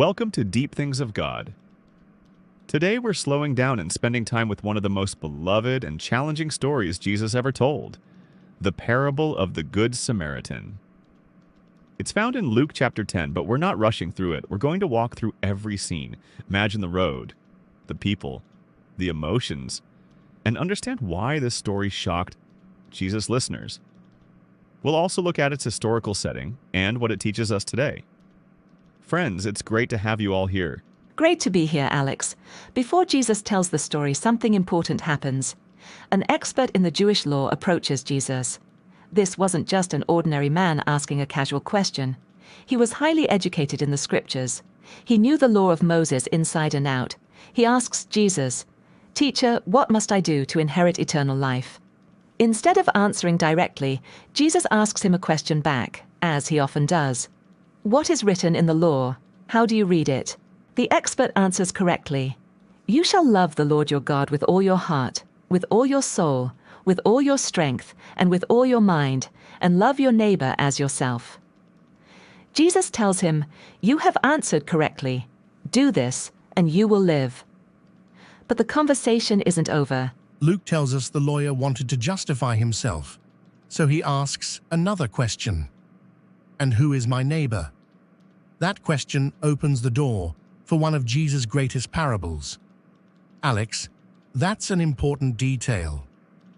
Welcome to Deep Things of God. Today we're slowing down and spending time with one of the most beloved and challenging stories Jesus ever told, the parable of the Good Samaritan. It's found in Luke chapter 10, but we're not rushing through it. We're going to walk through every scene, imagine the road, the people, the emotions, and understand why this story shocked Jesus' listeners. We'll also look at its historical setting and what it teaches us today. Friends, it's great to have you all here. Great to be here, Alex. Before Jesus tells the story, something important happens. An expert in the Jewish law approaches Jesus. This wasn't just an ordinary man asking a casual question. He was highly educated in the scriptures. He knew the law of Moses inside and out. He asks Jesus, "Teacher, what must I do to inherit eternal life?" Instead of answering directly, Jesus asks him a question back, as he often does. "What is written in the law? How do you read it?" The expert answers correctly. "You shall love the Lord your God with all your heart, with all your soul, with all your strength, and with all your mind, and love your neighbor as yourself." Jesus tells him, "You have answered correctly. Do this, and you will live." But the conversation isn't over. Luke tells us the lawyer wanted to justify himself, so he asks another question. And who is my neighbor? That question opens the door for one of Jesus' greatest parables. Alex, that's an important detail.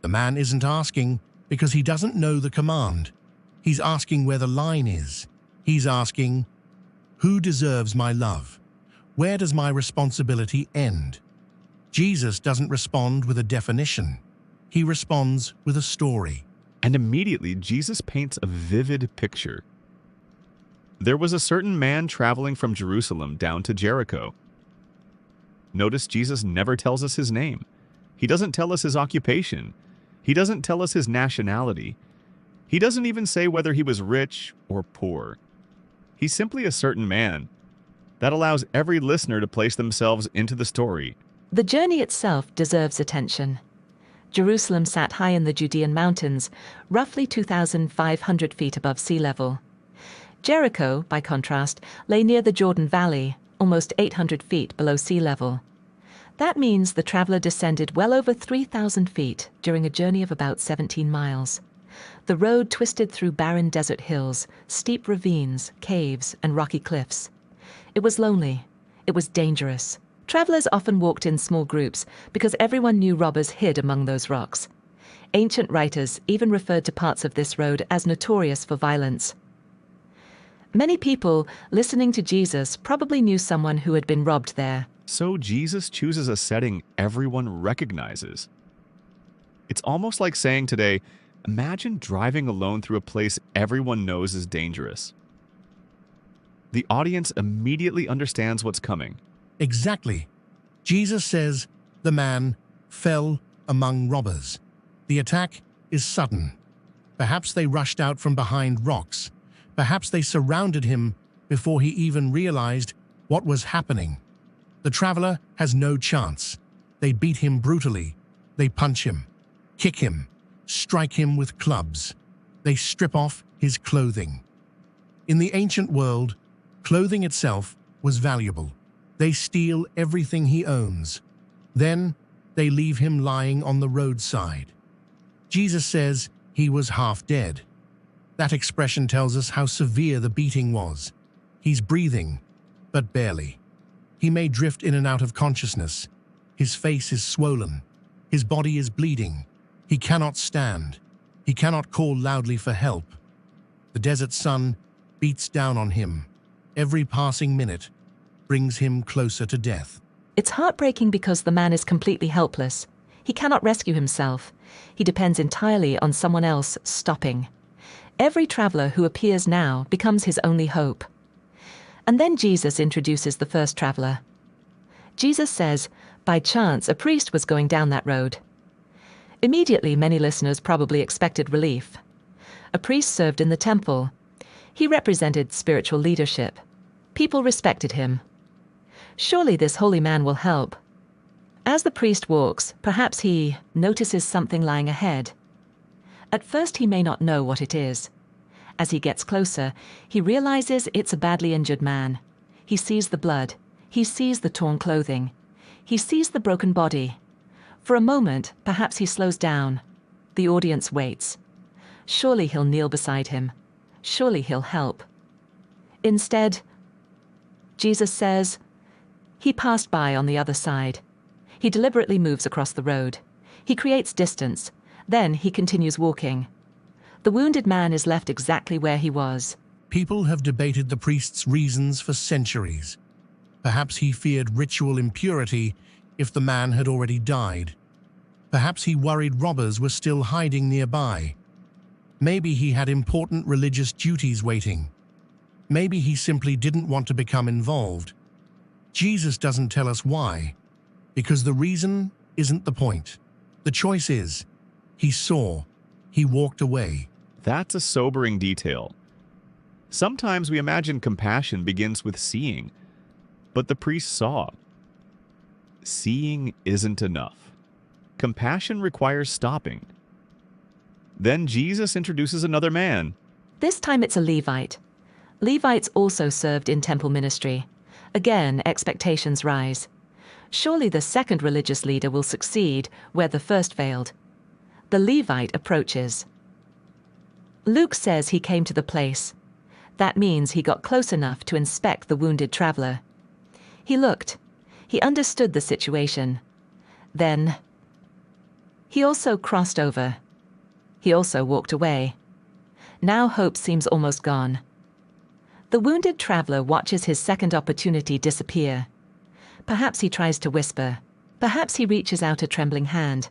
The man isn't asking because he doesn't know the command. He's asking where the line is. He's asking, who deserves my love? Where does my responsibility end? Jesus doesn't respond with a definition. He responds with a story. And immediately, Jesus paints a vivid picture. There was a certain man traveling from Jerusalem down to Jericho. Notice Jesus never tells us his name. He doesn't tell us his occupation. He doesn't tell us his nationality. He doesn't even say whether he was rich or poor. He's simply a certain man. That allows every listener to place themselves into the story. The journey itself deserves attention. Jerusalem sat high in the Judean mountains, roughly 2,500 feet above sea level. Jericho, by contrast, lay near the Jordan Valley, almost 800 feet below sea level. That means the traveler descended well over 3,000 feet during a journey of about 17 miles. The road twisted through barren desert hills, steep ravines, caves, and rocky cliffs. It was lonely. It was dangerous. Travelers often walked in small groups because everyone knew robbers hid among those rocks. Ancient writers even referred to parts of this road as notorious for violence. Many people listening to Jesus probably knew someone who had been robbed there. So Jesus chooses a setting everyone recognizes. It's almost like saying today, imagine driving alone through a place everyone knows is dangerous. The audience immediately understands what's coming. Exactly. Jesus says the man fell among robbers. The attack is sudden. Perhaps they rushed out from behind rocks. Perhaps they surrounded him before he even realized what was happening. The traveler has no chance. They beat him brutally. They punch him, kick him, strike him with clubs. They strip off his clothing. In the ancient world, clothing itself was valuable. They steal everything he owns. Then they leave him lying on the roadside. Jesus says he was half dead. That expression tells us how severe the beating was. He's breathing, but barely. He may drift in and out of consciousness. His face is swollen. His body is bleeding. He cannot stand. He cannot call loudly for help. The desert sun beats down on him. Every passing minute brings him closer to death. It's heartbreaking because the man is completely helpless. He cannot rescue himself. He depends entirely on someone else stopping. Every traveler who appears now becomes his only hope. And then Jesus introduces the first traveler. Jesus says, by chance, a priest was going down that road. Immediately, many listeners probably expected relief. A priest served in the temple. He represented spiritual leadership. People respected him. Surely this holy man will help. As the priest walks, perhaps he notices something lying ahead. At first he may not know what it is. As he gets closer, he realizes it's a badly injured man. He sees the blood. He sees the torn clothing. He sees the broken body. For a moment, perhaps he slows down. The audience waits. Surely he'll kneel beside him. Surely he'll help. Instead, Jesus says, "He passed by on the other side." He deliberately moves across the road. He creates distance. Then he continues walking. The wounded man is left exactly where he was. People have debated the priest's reasons for centuries. Perhaps he feared ritual impurity if the man had already died. Perhaps he worried robbers were still hiding nearby. Maybe he had important religious duties waiting. Maybe he simply didn't want to become involved. Jesus doesn't tell us why, because the reason isn't the point. The choice is, he saw, he walked away. That's a sobering detail. Sometimes we imagine compassion begins with seeing, but the priest saw. Seeing isn't enough. Compassion requires stopping. Then Jesus introduces another man. This time it's a Levite. Levites also served in temple ministry. Again, expectations rise. Surely the second religious leader will succeed where the first failed. The Levite approaches. Luke says he came to the place. That means he got close enough to inspect the wounded traveler. He looked. He understood the situation. Then, he also crossed over. He also walked away. Now hope seems almost gone. The wounded traveler watches his second opportunity disappear. Perhaps he tries to whisper. Perhaps he reaches out a trembling hand.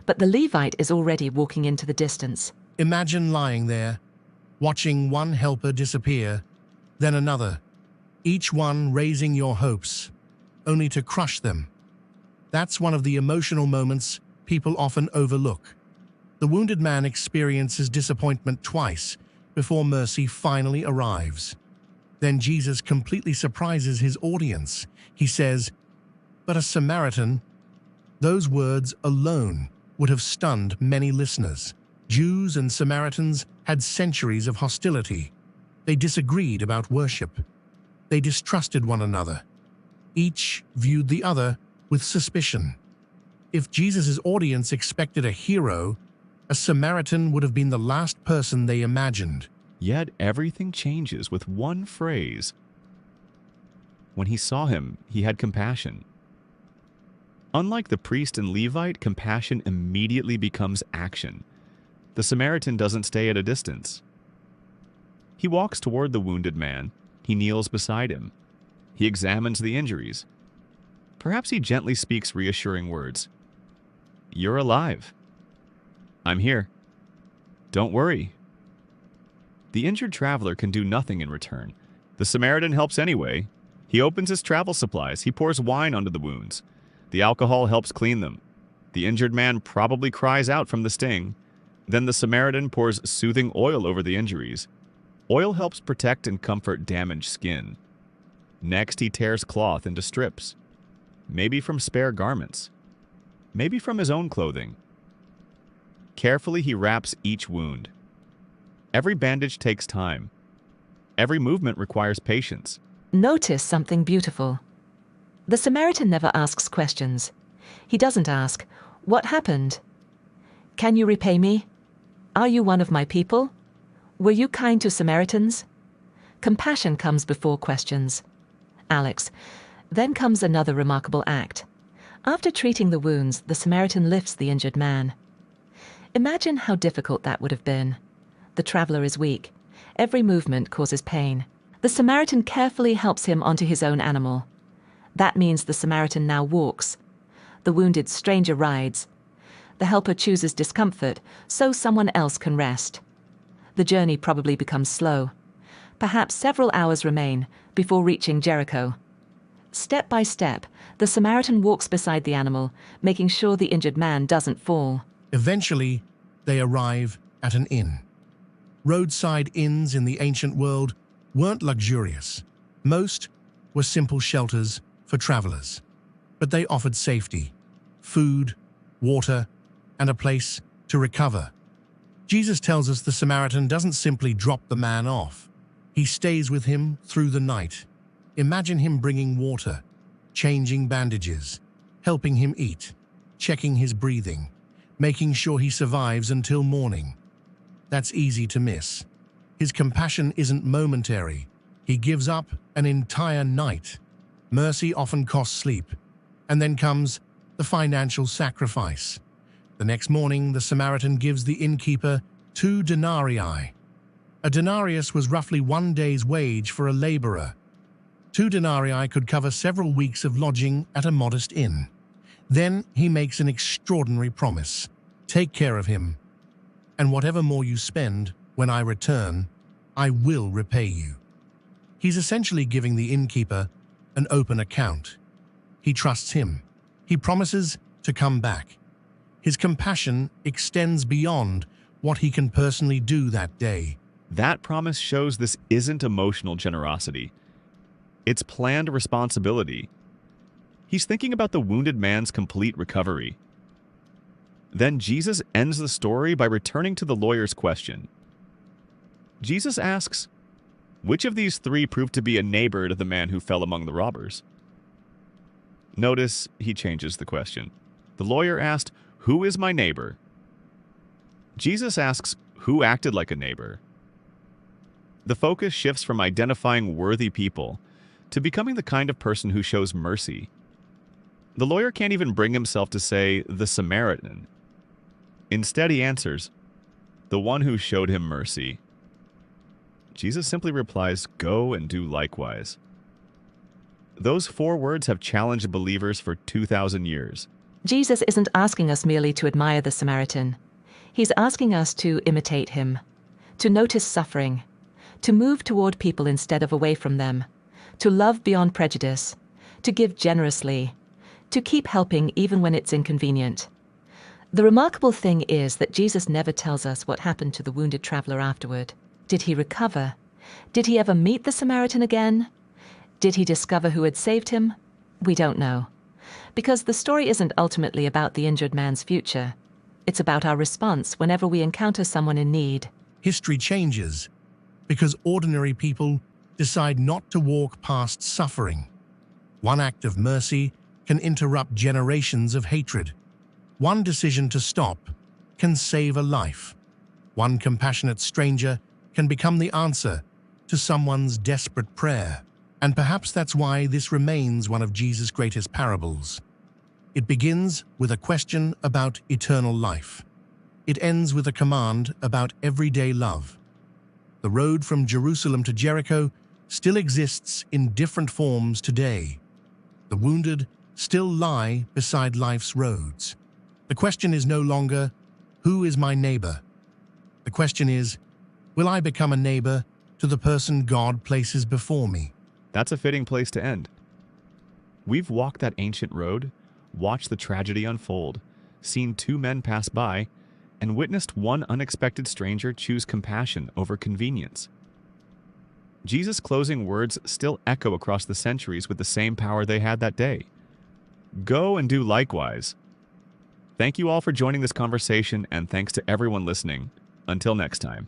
But the Levite is already walking into the distance. Imagine lying there, watching one helper disappear, then another, each one raising your hopes, only to crush them. That's one of the emotional moments people often overlook. The wounded man experiences disappointment twice before mercy finally arrives. Then Jesus completely surprises his audience. He says, "But a Samaritan." Those words alone would have stunned many listeners. Jews and Samaritans had centuries of hostility. They disagreed about worship. They distrusted one another. Each viewed the other with suspicion. If Jesus' audience expected a hero, a Samaritan would have been the last person they imagined. Yet everything changes with one phrase. When he saw him, he had compassion. Unlike the priest and Levite, compassion immediately becomes action. The Samaritan doesn't stay at a distance. He walks toward the wounded man. He kneels beside him. He examines the injuries. Perhaps he gently speaks reassuring words. "You're alive. I'm here. Don't worry." The injured traveler can do nothing in return. The Samaritan helps anyway. He opens his travel supplies. He pours wine onto the wounds. The alcohol helps clean them. The injured man probably cries out from the sting. Then the Samaritan pours soothing oil over the injuries. Oil helps protect and comfort damaged skin. Next, he tears cloth into strips. Maybe from spare garments. Maybe from his own clothing. Carefully, he wraps each wound. Every bandage takes time. Every movement requires patience. Notice something beautiful. The Samaritan never asks questions. He doesn't ask, "What happened? Can you repay me? Are you one of my people? Were you kind to Samaritans?" Compassion comes before questions. Alex, then comes another remarkable act. After treating the wounds, the Samaritan lifts the injured man. Imagine how difficult that would have been. The traveler is weak. Every movement causes pain. The Samaritan carefully helps him onto his own animal. That means the Samaritan now walks. The wounded stranger rides. The helper chooses discomfort so someone else can rest. The journey probably becomes slow. Perhaps several hours remain before reaching Jericho. Step by step, the Samaritan walks beside the animal, making sure the injured man doesn't fall. Eventually, they arrive at an inn. Roadside inns in the ancient world weren't luxurious. Most were simple shelters for travelers. But they offered safety, food, water, and a place to recover. Jesus tells us the Samaritan doesn't simply drop the man off. He stays with him through the night. Imagine him bringing water, changing bandages, helping him eat, checking his breathing, making sure he survives until morning. That's easy to miss. His compassion isn't momentary. He gives up an entire night. Mercy often costs sleep. And then comes the financial sacrifice. The next morning, the Samaritan gives the innkeeper 2 denarii. A denarius was roughly 1 day's wage for a laborer. 2 denarii could cover several weeks of lodging at a modest inn. Then he makes an extraordinary promise. Take care of him, and whatever more you spend, when I return, I will repay you. He's essentially giving the innkeeper an open account. He trusts him. He promises to come back. His compassion extends beyond what he can personally do that day. That promise shows this isn't emotional generosity. It's planned responsibility. He's thinking about the wounded man's complete recovery. Then Jesus ends the story by returning to the lawyer's question. Jesus asks, which of these 3 proved to be a neighbor to the man who fell among the robbers? Notice he changes the question. The lawyer asked, who is my neighbor? Jesus asks, who acted like a neighbor? The focus shifts from identifying worthy people to becoming the kind of person who shows mercy. The lawyer can't even bring himself to say, the Samaritan. Instead, he answers, the one who showed him mercy. Jesus simply replies, go and do likewise. Those 4 words have challenged believers for 2,000 years. Jesus isn't asking us merely to admire the Samaritan. He's asking us to imitate him, to notice suffering, to move toward people instead of away from them, to love beyond prejudice, to give generously, to keep helping even when it's inconvenient. The remarkable thing is that Jesus never tells us what happened to the wounded traveler afterward. Did he recover? Did he ever meet the Samaritan again? Did he discover who had saved him? We don't know. Because the story isn't ultimately about the injured man's future. It's about our response whenever we encounter someone in need. History changes because ordinary people decide not to walk past suffering. One act of mercy can interrupt generations of hatred. One decision to stop can save a life. One compassionate stranger can become the answer to someone's desperate prayer. And perhaps that's why this remains one of Jesus' greatest parables. It begins with a question about eternal life. It ends with a command about everyday love. The road from Jerusalem to Jericho still exists in different forms today. The wounded still lie beside life's roads. The question is no longer, who is my neighbor? The question is, will I become a neighbor to the person God places before me? That's a fitting place to end. We've walked that ancient road, watched the tragedy unfold, seen 2 men pass by, and witnessed one unexpected stranger choose compassion over convenience. Jesus' closing words still echo across the centuries with the same power they had that day. Go and do likewise. Thank you all for joining this conversation, and thanks to everyone listening. Until next time.